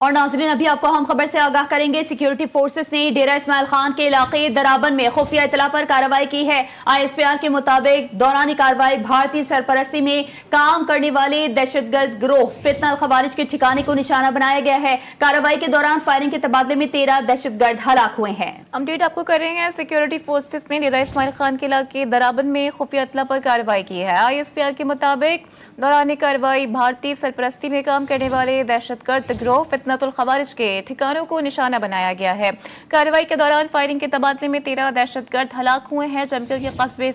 اور ناظرین ابھی آپ کو ہم خبر سے آگاہ کریں گے، سیکیورٹی فورسز نے ڈیرہ اسماعیل خان کے علاقے درابن میں خفیہ اطلاع پر کارروائی کی ہے۔ آئی ایس پی آر کے مطابق دوران کارروائی بھارتی سرپرستی میں کام کرنے والے دہشت گرد گروہ فتنہ الخوارج کے ٹھکانے کو نشانہ بنایا گیا ہے۔ کارروائی کے دوران فائرنگ کے تبادلے میں 13 دہشت گرد ہلاک ہوئے ہیں۔ اپڈیٹ آپ کو کر رہے ہیں، سیکیورٹی فورسز نے ڈیرہ اسماعیل خان کے علاقے درابن میں خفیہ اطلاع پر کارروائی کی ہے۔ آئی ایس پی آر کے مطابق دوران کارروائی بھارتی سرپرستی میں کام کرنے والے دہشت گرد گروہ فتنہ الخوارج کے ٹھکانوں کو نشانہ بنایا گیا ہے۔ کارروائی کے دوران فائرنگ کے تبادلے میں 13 دہشت گرد ہلاک ہوئے ہیں، جبکہ کے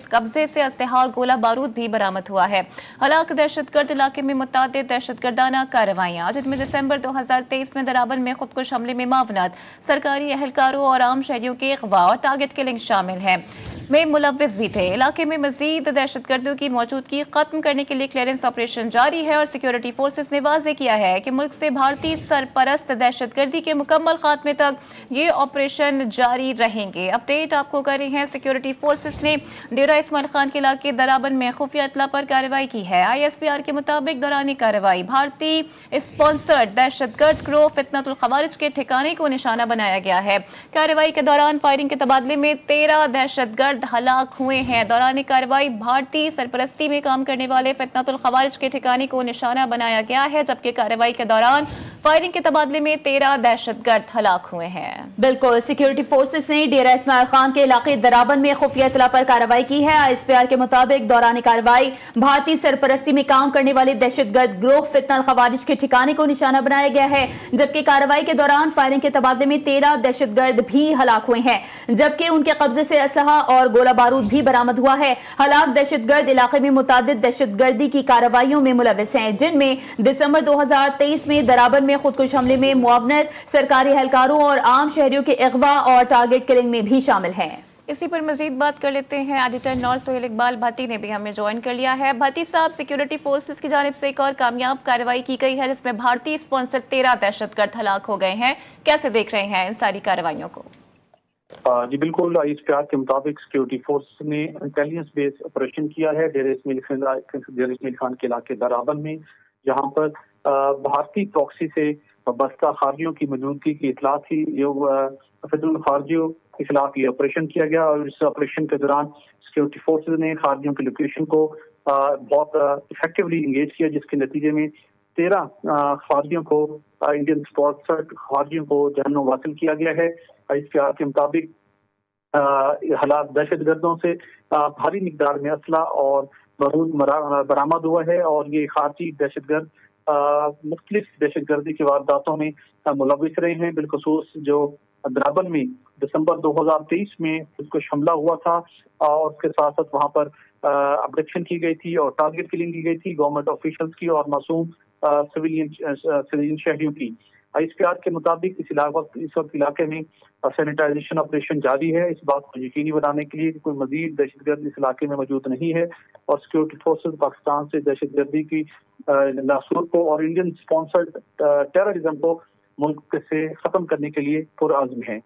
قبضے سے اسلحہ اور گولہ بارود بھی برآمد ہوا ہے۔ ہلاک دہشت گرد علاقے میں متعدد دہشت گردانہ کارروائیاں، جن میں دسمبر 2023 میں درابن میں خودکش حملے میں معاونت، سرکاری اہلکاروں اور عام شہریوں کے اغوا اور ٹارگٹ کلنگ شامل ہیں میں ملوث بھی تھے۔ علاقے میں مزید دہشت گردوں کی موجودگی ختم کرنے کے لیے کلیئرنس آپریشن جاری ہے، اور سیکیورٹی فورسز نے واضح کیا ہے کہ ملک سے بھارتی سرپرست دہشت گردی کے مکمل خاتمے تک یہ آپریشن جاری رہیں گے۔ اپڈیٹ آپ کو کر رہے ہیں، سیکیورٹی فورسز نے ڈیرہ اسماعیل خان کے علاقے درابن میں خفیہ اطلاع پر کارروائی کی ہے۔ آئی ایس پی آر کے مطابق دوران کارروائی بھارتی اسپانسرڈ دہشت گرد گروہ فتنہ الخوارج کے ٹھکانے کو نشانہ بنایا گیا ہے۔ کارروائی کے دوران فائرنگ کے تبادلے میں 13 دہشت گرد ہلاک ہوئے ہیں۔ دوران کارروائی بھارتی سرپرستی میں کام کرنے والے فتنہ الخوارج کے ٹھکانے کو نشانہ بنایا گیا ہے، جبکہ کارروائی کے دوران فائرنگ کے تبادلے میں 13 دہشت گرد ہلاک ہوئے ہیں۔ بالکل، سیکیورٹی فورسز نے ڈیرہ اسماعیل خان کے علاقے درابن میں خفیہ اطلاع پر کارروائی کی ہے۔ آئی ایس پی آر کے مطابق دوران کارروائی بھارتی سرپرستی میں کام کرنے والے دہشت گرد گروہ فتنہ الخوارج کے ٹھکانے کو نشانہ بنایا گیا ہے، جبکہ کارروائی کے دوران فائرنگ کے تبادلے میں 13 دہشت گرد بھی ہلاک ہوئے ہیں، جبکہ ان کے قبضے سے اسلحہ اور گولہ بارود بھی برآمد ہوا ہے۔ ہلاک دہشت گرد علاقے میں متعدد دہشت گردی کی کارروائیوں میں ملوث ہیں، جن میں دسمبر 2023 میں درابن میں خودکش حملے میں معاونت، سرکاری اہلکاروں اور عام شہریوں کے اغوا اور ٹارگٹ کلنگ میں بھی شامل ہیں۔ اسی پر مزید بات کر لیتے ہیں، ایڈیٹر نور سہیل اقبال بھٹی نے بھی ہمیں جوائن کر لیا ہے۔ بھٹی صاحب، سیکیورٹی فورسز کی جانب سے ایک اور کامیاب کارروائی کی گئی ہے، جس میں بھارتی اسپانسر 13 دہشت گرد ہلاک ہو گئے ہیں، کیسے دیکھ رہے ہیں ان ساری کارروائیوں کو؟ جی بالکل، آئی ایس پی آر کے مطابق سیکیورٹی فورس نے انٹیلیجنس بیس آپریشن کیا ہے ڈیرہ اسماعیل خان کے علاقے درابن میں، جہاں پر بھارتی پراکسی سے بستہ خارجیوں کی موجودگی کی اطلاع تھی۔ فتنہ الخارجیوں کے خلاف یہ آپریشن کیا گیا، اور اس آپریشن کے دوران سیکیورٹی فورسز نے خارجیوں کی لوکیشن کو بہت افیکٹولی انگیج کیا، جس کے نتیجے میں 13 خارجیوں کو انڈین اسپانسرڈ خارجیوں کو جہنم حاصل کیا گیا ہے۔ اس کے کے مطابق حالات دہشت گردوں سے بھاری مقدار میں اسلحہ اور بارود برآمد ہوا ہے، اور یہ خارجی دہشت گرد مختلف دہشت گردی کی وارداتوں میں ملوث رہے ہیں، بالخصوص جو درابن میں دسمبر 2023 میں خودکش حملہ ہوا تھا، اور اس کے ساتھ ساتھ وہاں پر ابڈکشن کی گئی تھی اور ٹارگٹ کلنگ کی گئی تھی گورنمنٹ آفیشلز کی اور معصوم سویلین شہریوں کی۔ آئی ایس پی آر کے مطابق اس وقت علاقے میں سینیٹائزیشن آپریشن جاری ہے، اس بات کو یقینی بنانے کے لیے کہ کوئی مزید دہشت گرد اس علاقے میں موجود نہیں ہے، اور سیکیورٹی فورسز پاکستان سے دہشت گردی کی ناسور کو اور انڈین اسپانسرڈ ٹیررزم کو ملک سے ختم کرنے کے لیے پرعزم ہیں۔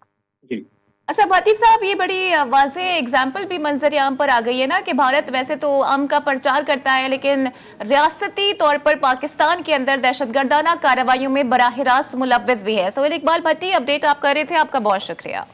جی اچھا بھٹی صاحب، یہ بڑی واضح اگزامپل بھی منظر عام پر آ گئی ہے نا کہ بھارت ویسے تو امن کا پرچار کرتا ہے، لیکن ریاستی طور پر پاکستان کے اندر دہشت گردانہ کارروائیوں میں براہ راست ملوث بھی ہے۔ سہیل اقبال بھٹی، اپڈیٹ آپ کر رہے تھے، آپ کا بہت شکریہ۔